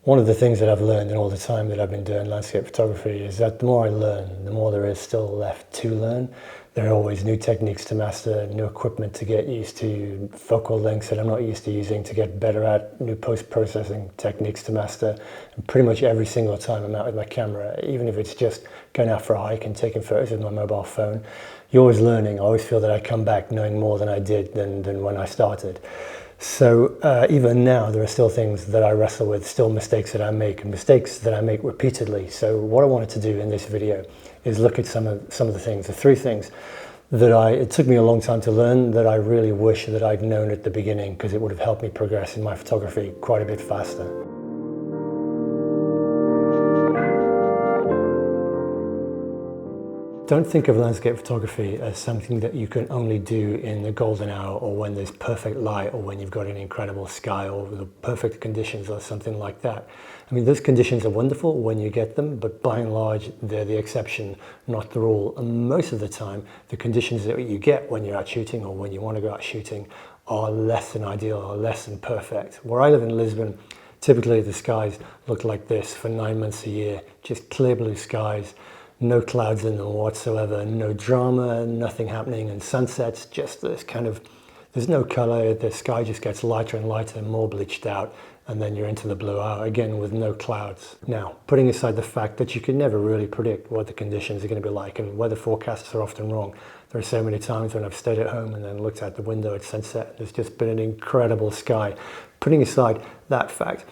One of the things that I've learned in all the time that I've been doing landscape photography is that the more I learn, the more there is still left to learn. There are always new techniques to master, new equipment to get used to, focal lengths that I'm not used to using to get better at, new post-processing techniques to master. And pretty much every single time I'm out with my camera, even if it's just going out for a hike and taking photos with my mobile phone, you're always learning. I always feel that I come back knowing more than I did than when I started. So even now, there are still things that I wrestle with, still mistakes that I make, and mistakes that I make repeatedly. So what I wanted to do in this video is look at some of the things, the three things that it took me a long time to learn that I really wish that I'd known at the beginning, because it would have helped me progress in my photography quite a bit faster. Don't think of landscape photography as something that you can only do in the golden hour, or when there's perfect light, or when you've got an incredible sky, or the perfect conditions, or something like that. I mean, those conditions are wonderful when you get them, but by and large, they're the exception, not the rule. And most of the time, the conditions that you get when you're out shooting, or when you want to go out shooting, are less than ideal, or less than perfect. Where I live in Lisbon, typically the skies look like this for 9 months a year, just clear blue skies. No clouds in them whatsoever, no drama, nothing happening, and sunsets, just this kind of, there's no color, the sky just gets lighter and lighter, more bleached out, and then you're into the blue hour, again with no clouds. Now, putting aside the fact that you can never really predict what the conditions are going to be like, and weather forecasts are often wrong. There are so many times when I've stayed at home and then looked out the window at sunset, there's just been an incredible sky. Putting aside that fact,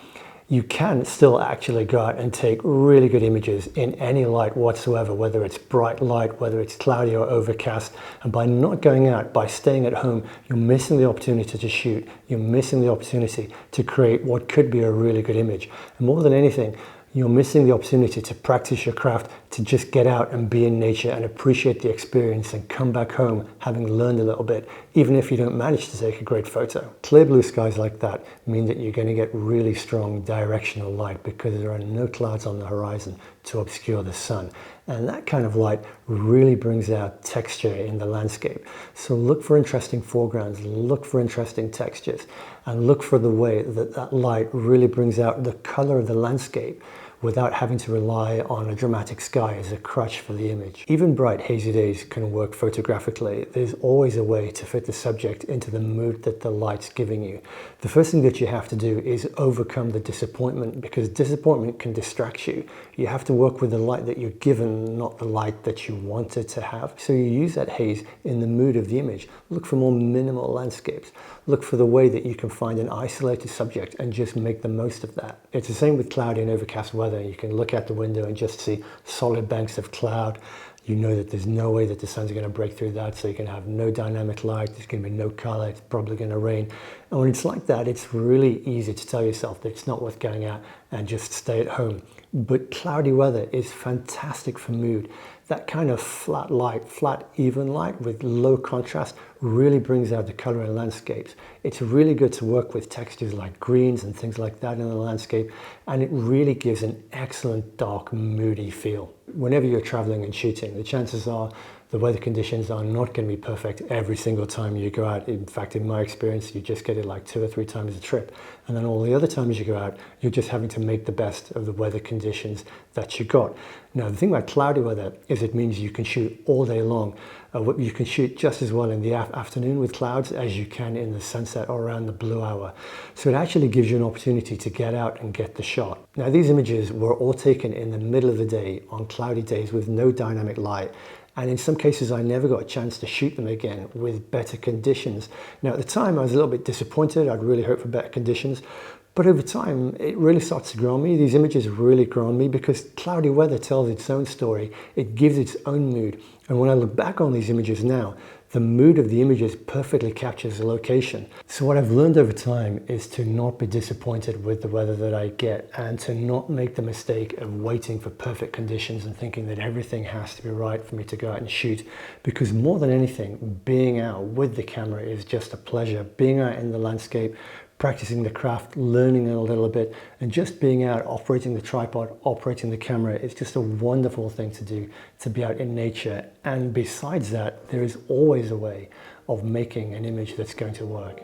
you can still actually go out and take really good images in any light whatsoever, whether it's bright light, whether it's cloudy or overcast. And by not going out, by staying at home, you're missing the opportunity to shoot. You're missing the opportunity to create what could be a really good image. And more than anything, you're missing the opportunity to practice your craft, to just get out and be in nature and appreciate the experience and come back home having learned a little bit, even if you don't manage to take a great photo. Clear blue skies like that mean that you're going to get really strong directional light, because there are no clouds on the horizon to obscure the sun. And that kind of light really brings out texture in the landscape. So look for interesting foregrounds, look for interesting textures, and look for the way that that light really brings out the color of the landscape without having to rely on a dramatic sky as a crutch for the image. Even bright, hazy days can work photographically. There's always a way to fit the subject into the mood that the light's giving you. The first thing that you have to do is overcome the disappointment, because disappointment can distract you. You have to work with the light that you're given, not the light that you wanted to have. So you use that haze in the mood of the image. Look for more minimal landscapes. Look for the way that you can find an isolated subject and just make the most of that. It's the same with cloudy and overcast weather. You can look out the window and just see solid banks of cloud. You know that there's no way that the sun's going to break through that, so you can have no dynamic light, there's going to be no color, it's probably going to rain. And when it's like that, it's really easy to tell yourself that it's not worth going out and just stay at home. But cloudy weather is fantastic for mood. That kind of flat light, flat, even light with low contrast really brings out the color in landscapes. It's really good to work with textures like greens and things like that in the landscape, and it really gives an excellent dark, moody feel. Whenever you're traveling and shooting, the chances are the weather conditions are not going to be perfect every single time you go out. In fact, in my experience, you just get it like 2 or 3 times a trip. And then all the other times you go out, you're just having to make the best of the weather conditions that you got. Now, the thing about cloudy weather is it means you can shoot all day long. You can shoot just as well in the afternoon with clouds as you can in the sunset or around the blue hour. So it actually gives you an opportunity to get out and get the shot. Now, these images were all taken in the middle of the day on cloudy days with no dynamic light. And in some cases, I never got a chance to shoot them again with better conditions. Now, at the time, I was a little bit disappointed. I'd really hoped for better conditions. But over time, it really starts to grow on me. These images really grow on me because cloudy weather tells its own story. It gives its own mood. And when I look back on these images now, the mood of the images perfectly captures the location. So what I've learned over time is to not be disappointed with the weather that I get, and to not make the mistake of waiting for perfect conditions and thinking that everything has to be right for me to go out and shoot. Because more than anything, being out with the camera is just a pleasure. Being out in the landscape, practicing the craft, learning a little bit, and just being out, operating the tripod, operating the camera, is just a wonderful thing to do, to be out in nature. And besides that, there is always a way of making an image that's going to work.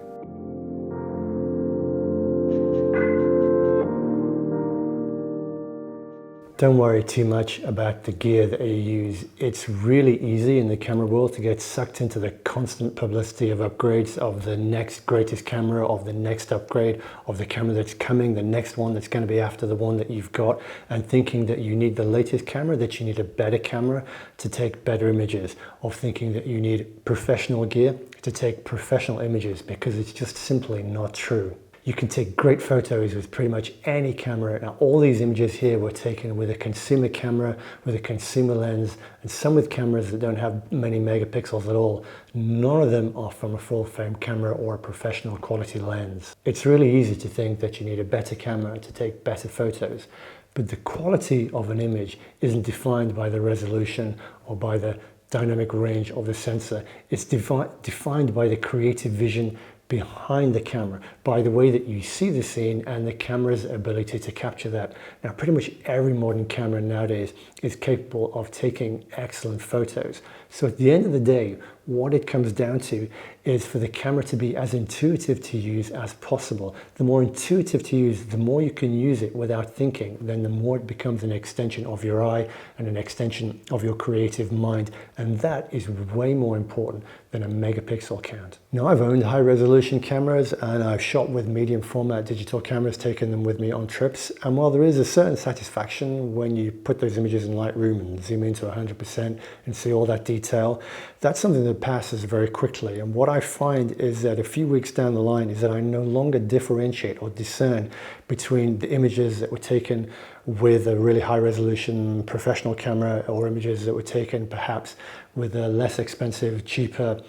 Don't worry too much about the gear that you use. It's really easy in the camera world to get sucked into the constant publicity of upgrades, of the next greatest camera, of the next upgrade, of the camera that's coming, the next one that's going to be after the one that you've got, and thinking that you need the latest camera, that you need a better camera to take better images, or thinking that you need professional gear to take professional images, because it's just simply not true. You can take great photos with pretty much any camera. Now, all these images here were taken with a consumer camera, with a consumer lens, and some with cameras that don't have many megapixels at all. None of them are from a full frame camera or a professional quality lens. It's really easy to think that you need a better camera to take better photos, but the quality of an image isn't defined by the resolution or by the dynamic range of the sensor. It's defined by the creative vision behind the camera, by the way that you see the scene and the camera's ability to capture that. Now, pretty much every modern camera nowadays is capable of taking excellent photos. So at the end of the day, what it comes down to is for the camera to be as intuitive to use as possible. The more intuitive to use, the more you can use it without thinking, then the more it becomes an extension of your eye and an extension of your creative mind. And that is way more important than a megapixel count. Now, I've owned high resolution cameras and I've shot with medium format digital cameras, taken them with me on trips. And while there is a certain satisfaction when you put those images in Lightroom and zoom into 100% and see all that detail, that's something that passes very quickly. And what I find is that a few weeks down the line is that I no longer differentiate or discern between the images that were taken with a really high resolution professional camera or images that were taken perhaps with a less expensive, cheaper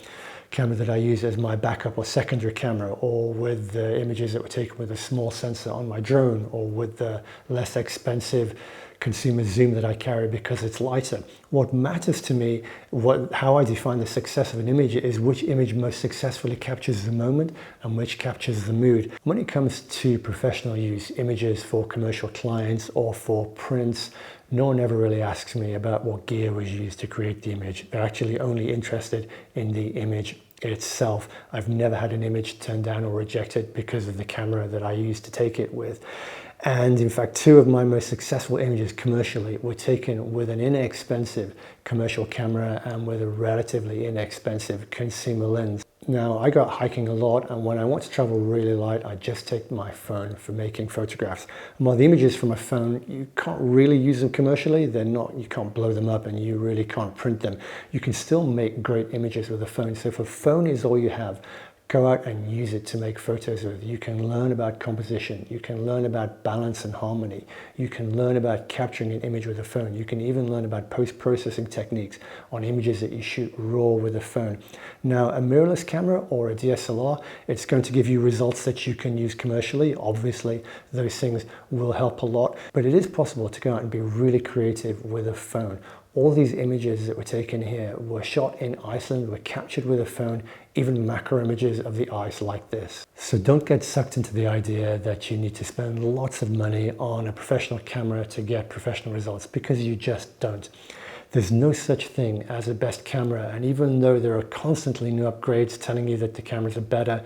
camera that I use as my backup or secondary camera, or with the images that were taken with a small sensor on my drone, or with the less expensive consumer zoom that I carry because it's lighter. What matters to me, how I define the success of an image, is which image most successfully captures the moment and which captures the mood. When it comes to professional use, images for commercial clients or for prints, no one ever really asks me about what gear was used to create the image. They're actually only interested in the image itself. I've never had an image turned down or rejected because of the camera that I used to take it with. And in fact, two of my most successful images commercially were taken with an inexpensive commercial camera and with a relatively inexpensive consumer lens. Now, I go hiking a lot, and when I want to travel really light, I just take my phone for making photographs. And while the images from a phone, you can't really use them commercially, you can't blow them up and you really can't print them. You can still make great images with a phone. So if a phone is all you have, go out and use it to make photos with. You can learn about composition. You can learn about balance and harmony. You can learn about capturing an image with a phone. You can even learn about post-processing techniques on images that you shoot raw with a phone. Now, a mirrorless camera or a DSLR, it's going to give you results that you can use commercially. Obviously, those things will help a lot, but it is possible to go out and be really creative with a phone. All these images that were taken here were shot in Iceland, were captured with a phone, even macro images of the ice like this. So don't get sucked into the idea that you need to spend lots of money on a professional camera to get professional results, because you just don't. There's no such thing as a best camera, and even though there are constantly new upgrades telling you that the cameras are better,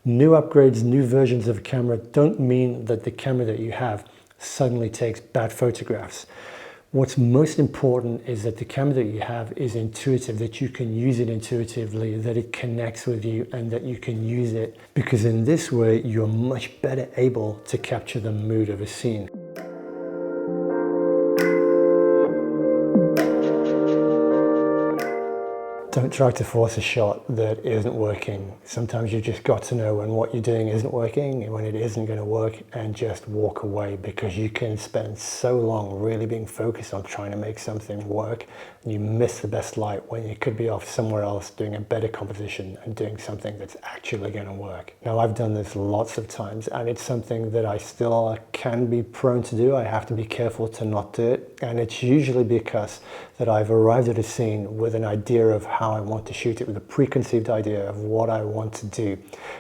new upgrades, new versions of a camera don't mean that the camera that you have suddenly takes bad photographs. What's most important is that the camera that you have is intuitive, that you can use it intuitively, that it connects with you, and that you can use it, because in this way you're much better able to capture the mood of a scene. Don't try to force a shot that isn't working. Sometimes you just got to know when what you're doing isn't working and when it isn't going to work, and just walk away, because you can spend so long really being focused on trying to make something work and you miss the best light when you could be off somewhere else doing a better composition and doing something that's actually going to work. Now, I've done this lots of times and it's something that I still can be prone to do. I have to be careful to not do it, and it's usually because that I've arrived at a scene with an idea of how I want to shoot it, with a preconceived idea of what I want to do.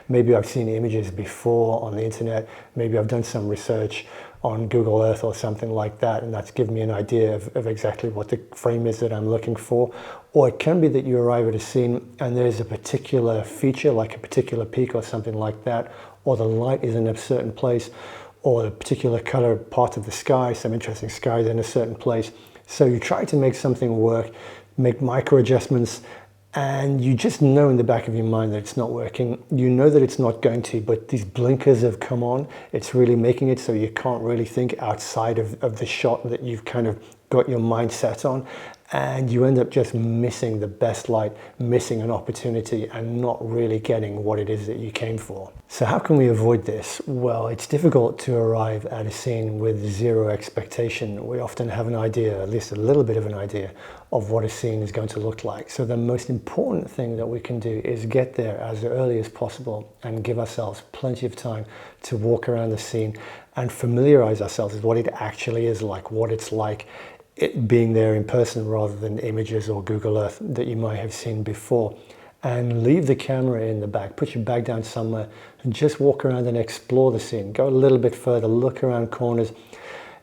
Maybe I've seen images before on the internet, maybe I've done some research on Google Earth or something like that, and that's given me an idea of exactly what the frame is that I'm looking for. Or it can be that you arrive at a scene and there's a particular feature, like a particular peak or something like that, or the light is in a certain place, or a particular color part of the sky, some interesting skies in a certain place. So you try to make something work, make micro adjustments, and you just know in the back of your mind that it's not working. You know that it's not going to, but these blinkers have come on. It's really making it so you can't really think outside of the shot that you've kind of got your mind set on. And you end up just missing the best light, missing an opportunity, and not really getting what it is that you came for. So how can we avoid this? Well, it's difficult to arrive at a scene with zero expectation. We often have an idea, at least a little bit of an idea, of what a scene is going to look like. So the most important thing that we can do is get there as early as possible and give ourselves plenty of time to walk around the scene and familiarize ourselves with what it actually is like, what it's like it being there in person rather than images or Google Earth that you might have seen before. And leave the camera in the bag, put your bag down somewhere and just walk around and explore the scene. Go a little bit further, look around corners.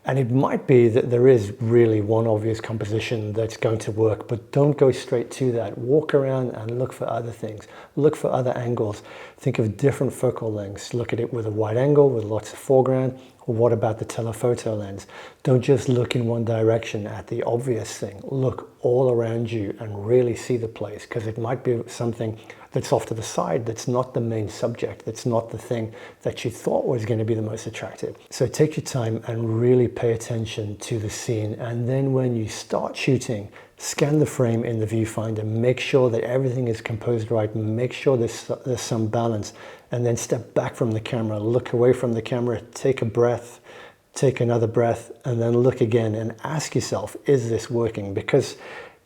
And it might be that there is really one obvious composition that's going to work, but don't go straight to that. Walk around and look for other things. Look for other angles. Think of different focal lengths. Look at it with a wide angle, with lots of foreground. Or what about the telephoto lens? Don't just look in one direction at the obvious thing. Look all around you and really see the place, because it might be something that's off to the side, that's not the main subject, that's not the thing that you thought was going to be the most attractive. So take your time and really pay attention to the scene. And then when you start shooting, scan the frame in the viewfinder, make sure that everything is composed right, make sure there's some balance, and then step back from the camera, look away from the camera, take a breath, take another breath, and then look again and ask yourself, is this working? Because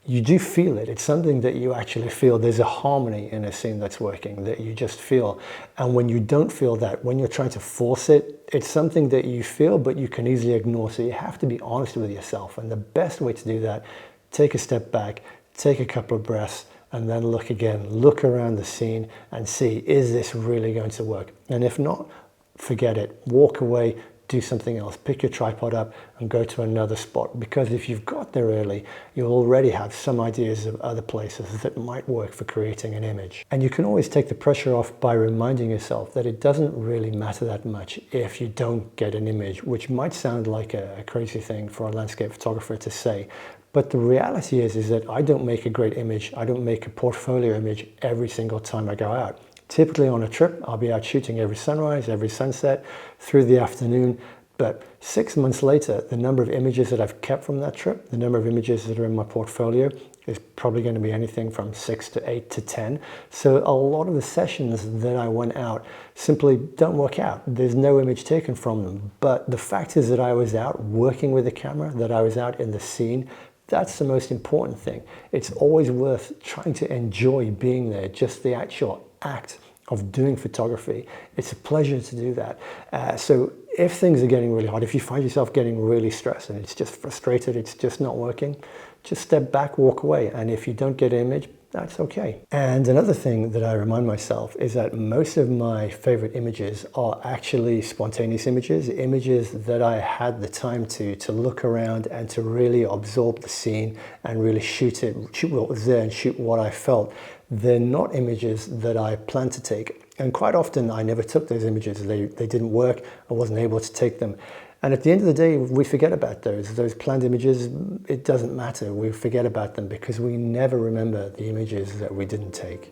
you do feel it. It's something that you actually feel. There's a harmony in a scene that's working that you just feel. And when you don't feel that, when you're trying to force it, it's something that you feel, but you can easily ignore. So you have to be honest with yourself. And the best way to do that, take a step back, take a couple of breaths, and then look again. Look around the scene and see, is this really going to work? And if not, forget it. Walk away, do something else. Pick your tripod up and go to another spot, because if you've got there early, you'll already have some ideas of other places that might work for creating an image. And you can always take the pressure off by reminding yourself that it doesn't really matter that much if you don't get an image, which might sound like a crazy thing for a landscape photographer to say. But the reality is that I don't make a great image. I don't make a portfolio image every single time I go out. Typically on a trip, I'll be out shooting every sunrise, every sunset, through the afternoon. But 6 months later, the number of images that I've kept from that trip, the number of images that are in my portfolio is probably going to be anything from 6 to 8 to 10. So a lot of the sessions that I went out simply don't work out. There's no image taken from them. But the fact is that I was out working with the camera, that I was out in the scene. That's the most important thing. It's always worth trying to enjoy being there, just the actual act of doing photography. It's a pleasure to do that. So if things are getting really hard, if you find yourself getting really stressed and it's just frustrated, it's just not working, just step back, walk away. And if you don't get an image, that's okay. And another thing that I remind myself is that most of my favorite images are actually spontaneous images, images that I had the time to look around and to really absorb the scene and really shoot what was there and shoot what I felt. They're not images that I plan to take. And quite often I never took those images. They didn't work. I wasn't able to take them. And at the end of the day, we forget about those planned images. It doesn't matter. We forget about them because we never remember the images that we didn't take.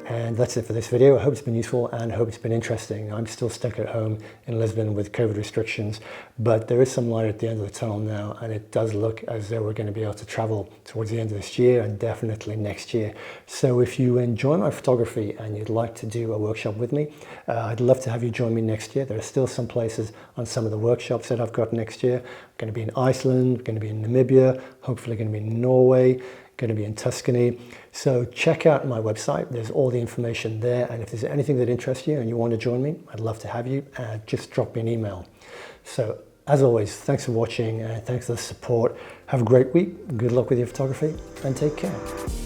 And that's it for this video. I hope it's been useful and I hope it's been interesting. I'm still stuck at home in Lisbon with COVID restrictions, but there is some light at the end of the tunnel now, and it does look as though we're going to be able to travel towards the end of this year and definitely next year. So if you enjoy my photography and you'd like to do a workshop with me, I'd love to have you join me next year. There are still some places on some of the workshops that I've got next year. I'm going to be in Iceland, going to be in Namibia, hopefully going to be in Norway, going to be in Tuscany. So check out my website. There's all the information there. And if there's anything that interests you and you want to join me, I'd love to have you. Just drop me an email. So as always, thanks for watching and thanks for the support. Have a great week. Good luck with your photography and take care.